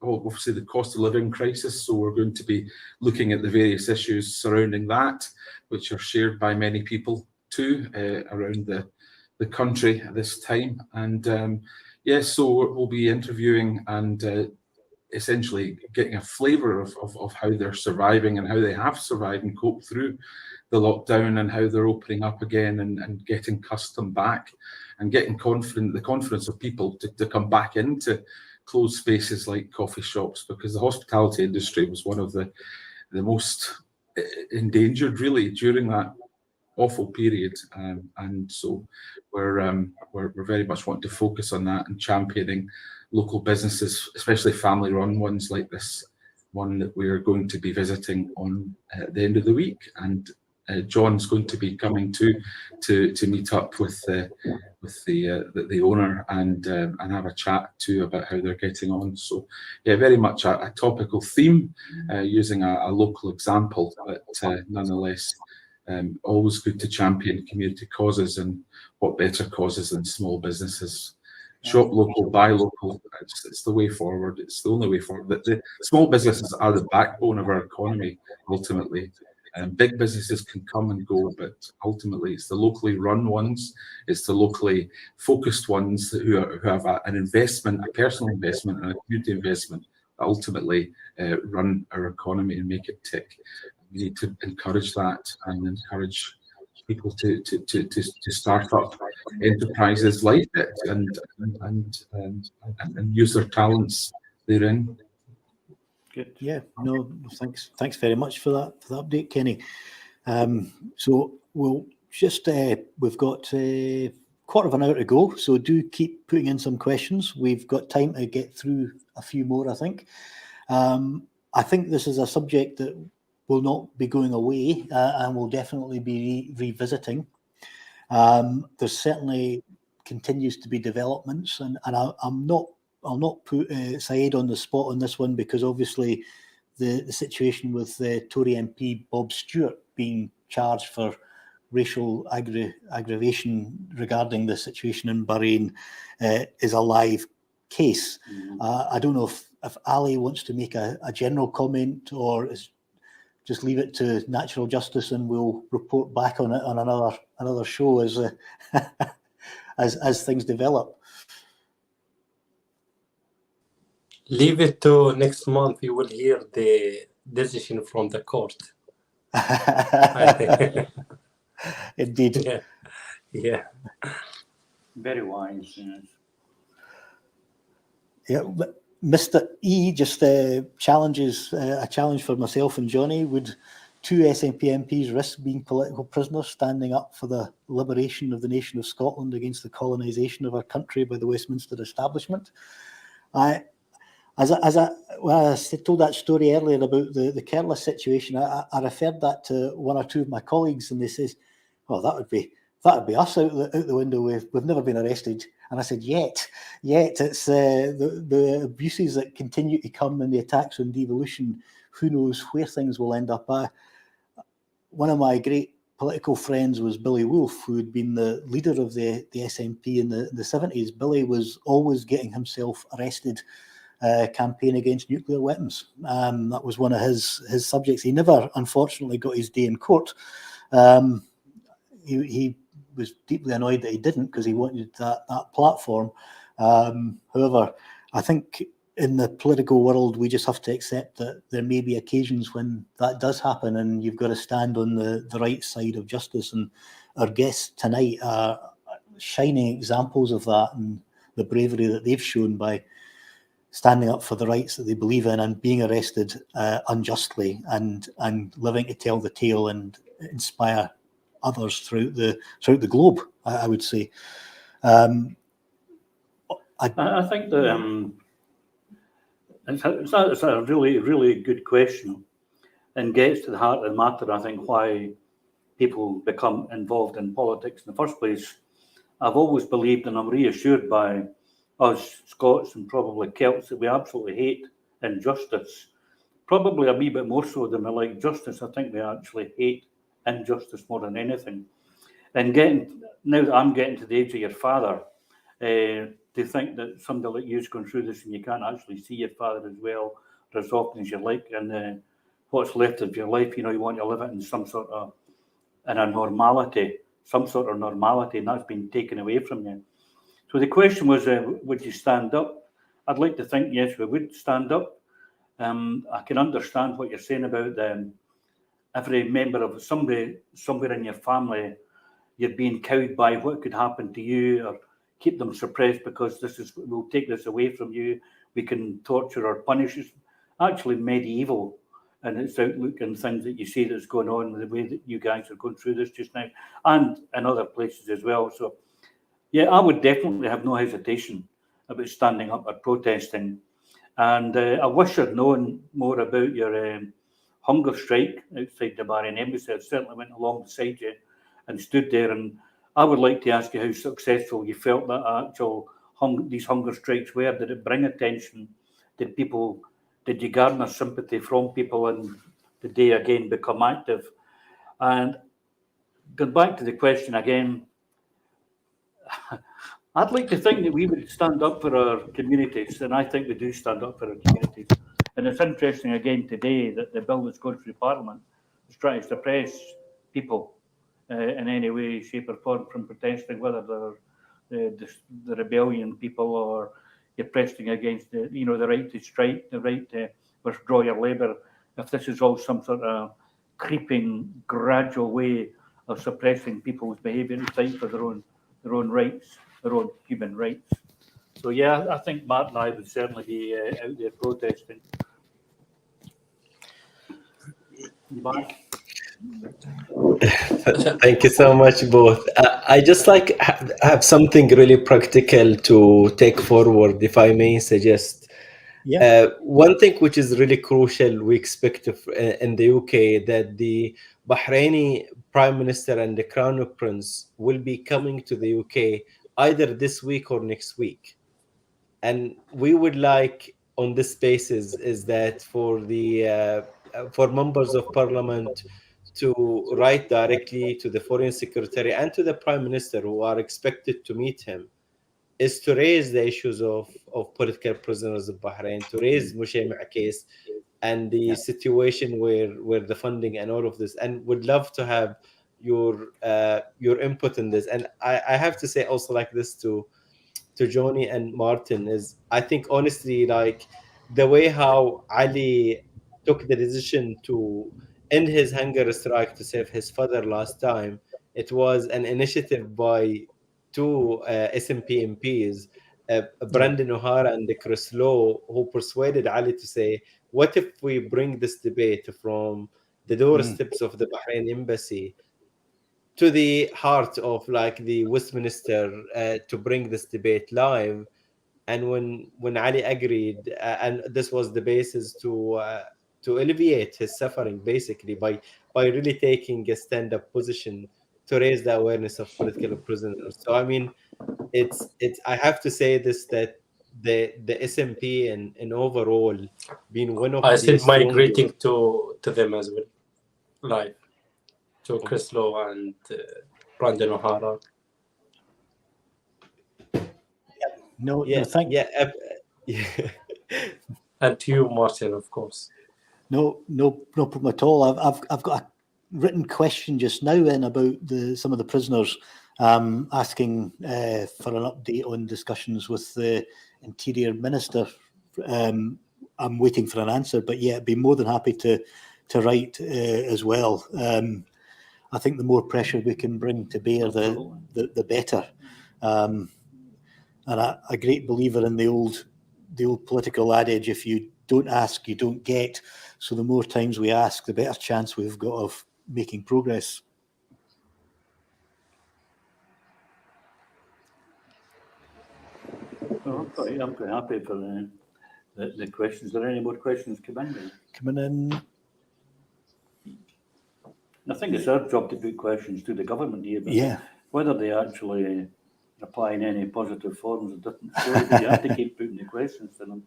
obviously the cost of living crisis. So we're going to be looking at the various issues surrounding that, which are shared by many people too around the country at this time. And yes, so we'll be interviewing and essentially getting a flavour of how they're surviving and how they have survived and coped through the lockdown and how they're opening up again and getting custom back and getting the confidence of people to come back into closed spaces like coffee shops, because the hospitality industry was one of the most endangered really during that awful period, and so we're very much wanting to focus on that and championing local businesses, especially family-run ones like this one that we're going to be visiting on at the end of the week. And John's going to be coming to meet up with the owner and have a chat too about how they're getting on. So yeah, very much a topical theme, using a local example, but nonetheless always good to champion community causes, and what better causes than small businesses. Shop local, buy local. It's the way forward. It's the only way forward. The small businesses are the backbone of our economy ultimately. Big businesses can come and go, but ultimately it's the locally run ones, it's the locally focused ones who have an investment, a personal investment and a community investment that ultimately run our economy and make it tick. We need to encourage that and encourage people to start up enterprises like it and use their talents therein. Good. Yeah, no, thanks very much for that update, Kenny. So we'll just we've got a quarter of an hour to go, so do keep putting in some questions. We've got time to get through a few more, I think. I think this is a subject that will not be going away and will definitely be revisiting. There certainly continues to be developments, and I'll not put Syed on the spot on this one, because obviously the situation with the Tory MP Bob Stewart being charged for racial aggravation regarding the situation in Bahrain is a live case. I don't know if Ali wants to make a general comment, or just leave it to natural justice and we'll report back on it on another show as as things develop. Leave it to next month. You will hear the decision from the court. Indeed. Yeah. Very wise. Yes. Yeah, but Mr. E just challenges a challenge for myself and Johnny. Would 2 SNP MPs risk being political prisoners standing up for the liberation of the nation of Scotland against the colonisation of our country by the Westminster establishment? As I told that story earlier about the careless situation, I referred that to one or two of my colleagues, and they says, "Oh, that would be us out the window. We've never been arrested." And I said, "Yet it's the abuses that continue to come and the attacks on devolution. Who knows where things will end up?" One of my great political friends was Billy Wolfe, who had been the leader of the SNP in the 70s. Billy was always getting himself arrested. Campaign against nuclear weapons. That was one of his subjects. He never, unfortunately, got his day in court. He was deeply annoyed that he didn't, because he wanted that platform. However, I think in the political world, we just have to accept that there may be occasions when that does happen, and you've got to stand on the right side of justice. And our guests tonight are shining examples of that, and the bravery that they've shown by standing up for the rights that they believe in and being arrested unjustly and living to tell the tale and inspire others throughout the globe, I would say. I think that it's a really, really good question, and gets to the heart of the matter. I think why people become involved in politics in the first place. I've always believed, and I'm reassured by us Scots and probably Celts, that we absolutely hate injustice. Probably a wee bit more so than we like justice. I think we actually hate injustice more than anything. And now that I'm getting to the age of your father, to think that somebody like you's going through this and you can't actually see your father as well or as often as you like, and what's left of your life, you want to live it in some sort of normality, some sort of normality, and that's been taken away from you. So the question was, would you stand up? I'd like to think, yes, we would stand up. I can understand what you're saying about every member of somebody somewhere in your family, you're being cowed by what could happen to you, or keep them suppressed because we'll take this away from you. We can torture or punish. It's actually medieval in its outlook and things that you see that's going on with the way that you guys are going through this just now, and in other places as well. So, yeah, I would definitely have no hesitation about standing up or protesting. And I wish I'd known more about your hunger strike outside the Bahrain embassy. I certainly went along beside you and stood there. And I would like to ask you how successful you felt that these hunger strikes were. Did it bring attention? Did you garner sympathy from people, and did they again become active? And going back to the question again, I'd like to think that we would stand up for our communities, and I think we do stand up for our communities. And it's interesting again today that the bill that's going through Parliament is trying to suppress people in any way, shape or form from protesting, whether they're the rebellion people or you're protesting against the right to strike, the right to withdraw your labour. If this is all some sort of creeping, gradual way of suppressing people's behaviour to fight for their own rights, their own human rights. So yeah, I think Martin and I would certainly be out there protesting. You back? Thank you so much, both. I just have something really practical to take forward, if I may suggest. Yeah. One thing which is really crucial, we expect in the UK, that the Bahraini Prime Minister and the Crown Prince will be coming to the UK either this week or next week. And we would like, on this basis, is that for members of Parliament to write directly to the Foreign Secretary and to the Prime Minister, who are expected to meet him, is to raise the issues of political prisoners of Bahrain, to raise Mushaima case and the situation where the funding and all of this, and would love to have your input in this. And I have to say also like this to Johnny and Martin is, I think honestly, like the way how Ali took the decision to end his hunger strike to save his father last time, it was an initiative by two SNP MPs, Brandon O'Hara and Chris Lowe, who persuaded Ali to say, what if we bring this debate from the doorsteps of the Bahrain embassy to the heart of like the Westminster, to bring this debate live? And when Ali agreed, and this was the basis to alleviate his suffering, basically by really taking a stand-up position to raise the awareness of political prisoners. So I mean, it's I have to say this, that the SNP and overall being one of I the said strongest... migrating to them as well, live to Chris Lowe and Brandon O'Hara. No, thank you. And to you, Martin, of course. No problem at all. I've got a written question just now in about some of the prisoners, asking for an update on discussions with the Interior Minister. I'm waiting for an answer, but yeah, I'd be more than happy to write as well. I think the more pressure we can bring to bear, the better. And a great believer in the old political adage: if you don't ask, you don't get. So the more times we ask, the better chance we've got of making progress. Well, I'm quite happy for the questions. Are there any more questions coming in? Coming in. I think it's our job to put questions to the government here, but Yeah. whether they actually reply in any positive forms is a different story, but you have to keep putting the questions to them.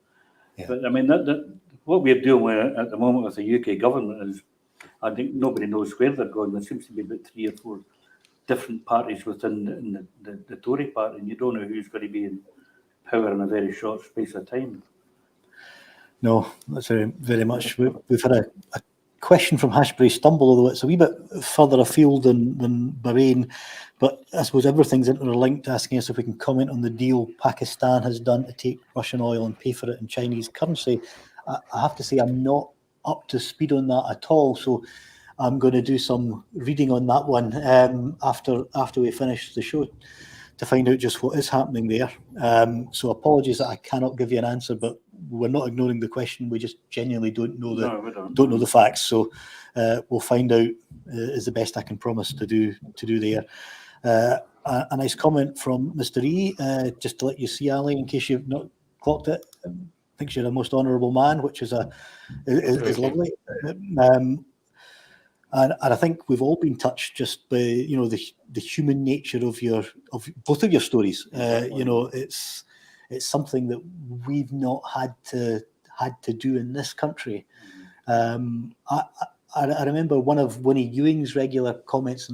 Yeah. But I mean, what we're dealing with at the moment with the UK government is, I think nobody knows where they're going. There seems to be about 3 or 4 different parties within the Tory party, and you don't know who's going to be in power in a very short space of time. No, that's very much. We've had a question from Hashbury Stumble, although it's a wee bit further afield than Bahrain. But I suppose everything's interlinked, asking us if we can comment on the deal Pakistan has done to take Russian oil and pay for it in Chinese currency. I have to say I'm not up to speed on that at all. So I'm going to do some reading on that one after we finish the show to find out just what is happening there. So apologies that I cannot give you an answer, but we're not ignoring the question. We just genuinely don't know the facts. So we'll find out is the best I can promise to do there. A nice comment from Mr. E, just to let you see, Ali, in case you've not clocked it. Thinks you're a most honourable man, which is lovely. And I think we've all been touched just by the human nature of both of your stories. It's something that we've not had to do in this country. I remember one of Winnie Ewing's regular comments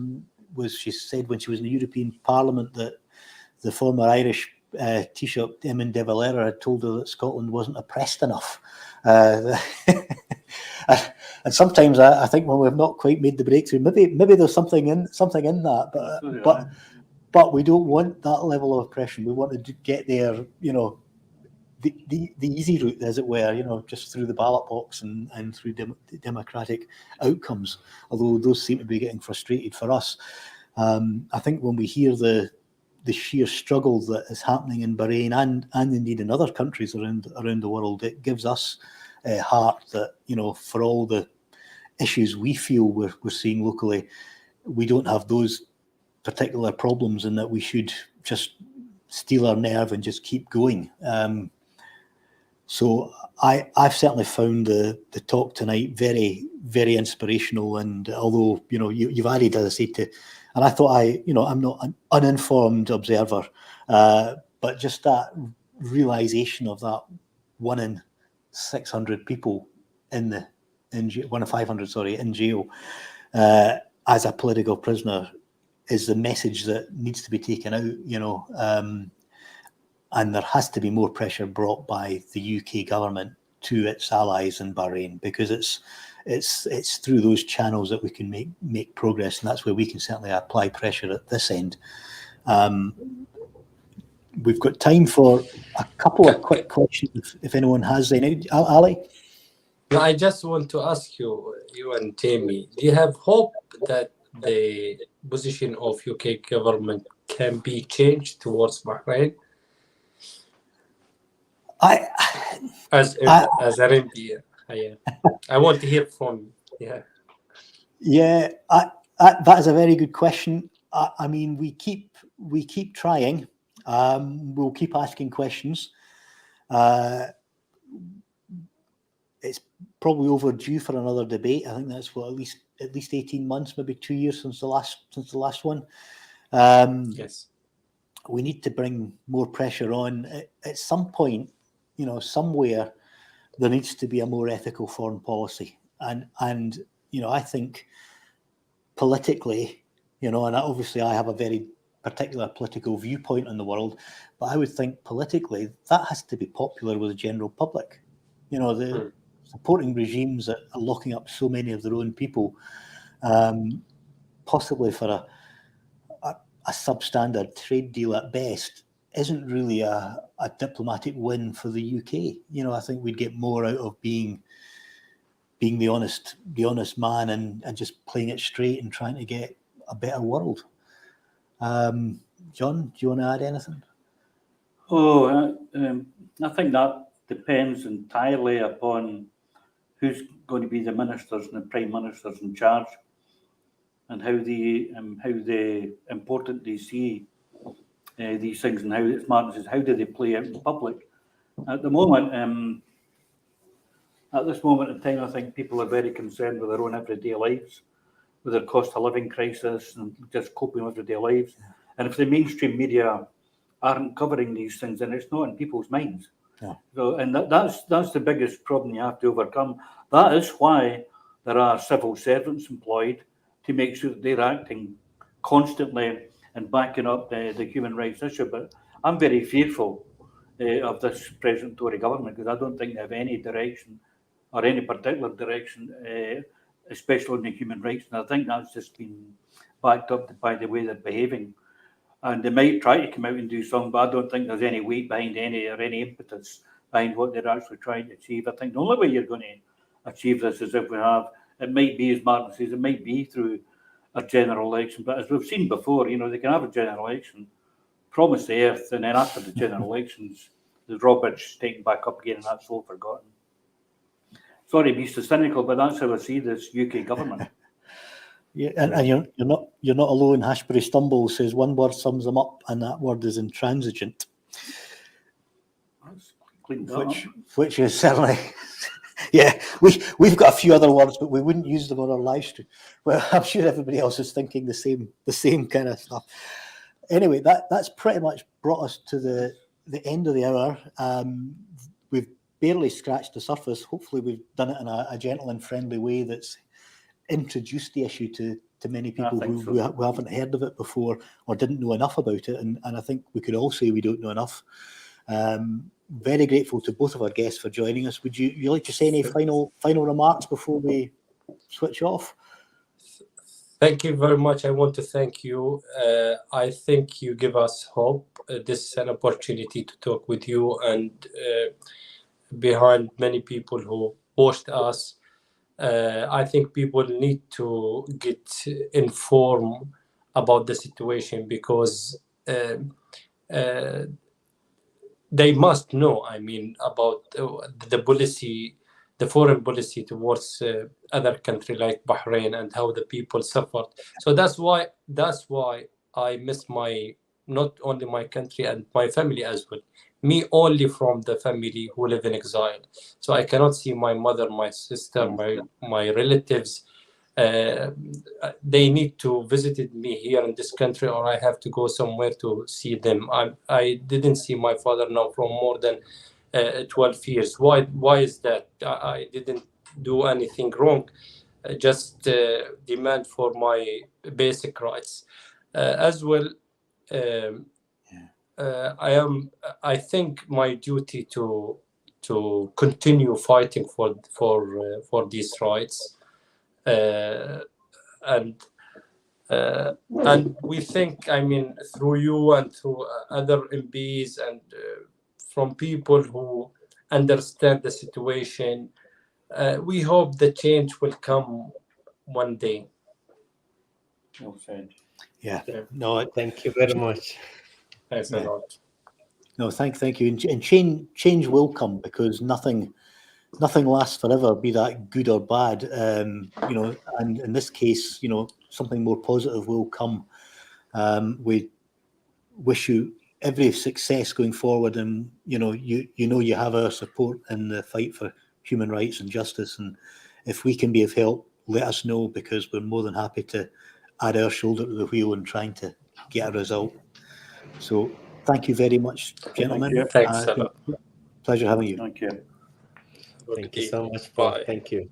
was she said when she was in the European Parliament that the former Irish Taoiseach Eamon de Valera had told her that Scotland wasn't oppressed enough. And sometimes I think when we've not quite made the breakthrough, maybe there's something in that, but we don't want that level of oppression. We want to get there, the easy route, as it were, just through the ballot box and through democratic outcomes. Although those seem to be getting frustrated for us. I think when we hear the sheer struggle that is happening in Bahrain and indeed in other countries around the world, it gives us heart that, for all the issues we feel we're seeing locally, we don't have those particular problems, and that we should just steel our nerve and just keep going. So I've certainly found the talk tonight very, very inspirational. And although you've added, as I say, and I thought I'm not an uninformed observer, but just that realization of that 1 in 600 people in 1 in 500, in jail as a political prisoner is the message that needs to be taken out, and there has to be more pressure brought by the UK government to its allies in Bahrain, because it's through those channels that we can make progress, and that's where we can certainly apply pressure at this end. We've got time for a couple of quick questions if anyone has any. Ali? I just want to ask you and Jamie, do you have hope that the position of UK government can be changed towards Bahrain? As an MP, I want to hear from you. Yeah, that is a very good question. I mean, we keep trying. We'll keep asking questions. It's probably overdue for another debate. I think that's what at least 18 months, maybe 2 years since the last one. Yes, we need to bring more pressure on. At some point, somewhere there needs to be a more ethical foreign policy, and I think politically, and obviously I have a very particular political viewpoint on the world, but I would think politically that has to be popular with the general public. The supporting regimes that are locking up so many of their own people, possibly for a substandard trade deal at best, isn't really a diplomatic win for the UK. I think we'd get more out of being the honest man and just playing it straight and trying to get a better world. John, do you want to add anything? I think that depends entirely upon who's going to be the ministers and the prime ministers in charge, and how important they see these things, and how it matters is how do they play out in public. At this moment in time, I think people are very concerned with their own everyday lives, with their cost of living crisis and just coping with their lives. And if the mainstream media aren't covering these things, then it's not in people's minds. Yeah. So, and that's the biggest problem you have to overcome. That is why there are civil servants employed to make sure that they're acting constantly and backing up the human rights issue. But I'm very fearful of this present Tory government, because I don't think they have any direction or any particular direction, especially on the human rights. And I think that's just been backed up by the way they're behaving. And they might try to come out and do something, but I don't think there's any weight behind any impetus behind what they're actually trying to achieve. I think the only way you're going to achieve this is if we have, it might be, as Martin says, it might be through a general election. But as we've seen before, they can have a general election, promise the earth, and then after the general elections, the drawbridge is taken back up again, and that's all forgotten. Sorry to be so cynical, but that's how I see this UK government. Yeah, and you're not alone. Hashbury Stumble says one word sums them up, and that word is intransigent. Which is certainly, yeah. We've got a few other words, but we wouldn't use them on our live stream. Well, I'm sure everybody else is thinking the same kind of stuff. Anyway, that's pretty much brought us to the end of the hour. We've barely scratched the surface. Hopefully, we've done it in a gentle and friendly way that's introduced the issue to many people who haven't heard of it before or didn't know enough about it. And I think we could all say we don't know enough. Very grateful to both of our guests for joining us. Would you like to say any final remarks before we switch off? Thank you very much. I want to thank you. I think you give us hope. This is an opportunity to talk with you and behind many people who watched us. I think people need to get informed about the situation, because they must know, about the policy, the foreign policy towards other countries like Bahrain and how the people suffered. So that's why I miss not only my country and my family as well. Me only from the family who live in exile. So I cannot see my mother, my sister, my relatives. They need to visit me here in this country, or I have to go somewhere to see them. I didn't see my father now for more than 12 years. Why is that? I didn't do anything wrong. Just demand for my basic rights. As well, I think my duty to continue fighting for these rights. And we think, through you and through other MPs and from people who understand the situation, we hope the change will come one day. Well said. Yeah. No, thank you very much. Thanks a lot. No, thank you. And change will come, because nothing lasts forever, be that good or bad. And in this case, something more positive will come. We wish you every success going forward, and you have our support in the fight for human rights and justice. And if we can be of help, let us know, because we're more than happy to add our shoulder to the wheel in trying to get a result. So thank you very much, gentlemen. Thanks a lot. Pleasure having you. Thank you. Thank you so much, Paul. Bye. Thank you.